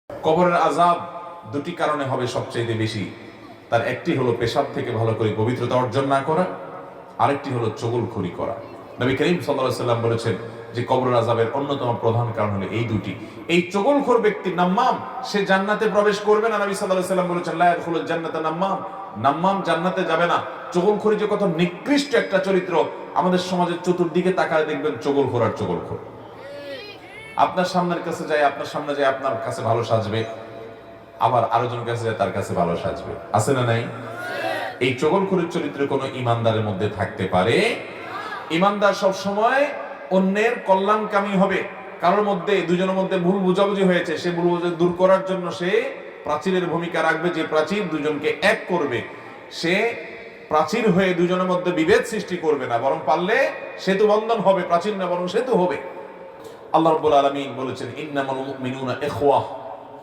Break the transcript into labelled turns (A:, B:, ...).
A: কবরের আযাব দুটি কারণে হবে সবচেয়ে বেশি। তার একটি হলো পেশাব থেকে ভালো করে পবিত্রতা অর্জন না করা, আরেকটি হলো চগলখড়ি করা। নবী করিম সাল্লাল্লাহু আলাইহি সাল্লাম বলেছেন যে কবরের আযাবের অন্যতম প্রধান কারণ হলো এই দুটি। এই চগলখড় ব্যক্তি নাম্মাম, সে জান্নাতে প্রবেশ করবে না। নবী সাল্লাল্লাহু আলাইহি সাল্লাম বলেছেন লা ইয়াদখুলুল জান্নাতা নাম্মাম, নাম্মাম জান্নাতে যাবে না। চগলখড়ি যে কত নিকৃষ্ট একটা চরিত্র, আমাদের সমাজের চতুর্দিকে তাকায় দেখবেন চগলখড় আর চগলখড়। আপনার সামনের কাছে যায়, আপনার সামনে যায় আপনার কাছে ভালো সাজবে, আবার আরেকজনের কাছে যায় তার কাছে ভালো সাজবে, আছে না নাই? এই চগলখড়ির চরিত্র কোন ইমানদারের মধ্যে থাকতে পারে? ইমানদার সব সময় অন্যের কল্যাণকামী হবে। কারোর মধ্যে, দুজনের মধ্যে ভুল বুঝাবুঝি হয়েছে, সে ভুল বুঝাবুঝি দূর করার জন্য সে প্রাচীরের ভূমিকা রাখবে, যে প্রাচীর দুজনকে এক করবে। সে প্রাচীর হয়ে দুজনের মধ্যে বিভেদ সৃষ্টি করবে না, বরং পারলে সেতু বন্ধন হবে, প্রাচীর না বরং সেতু হবে। আল্লাহ রাব্বুল আলামিন বলেছেন ইন্নামাল মুমিনুনা ইখওয়াহ,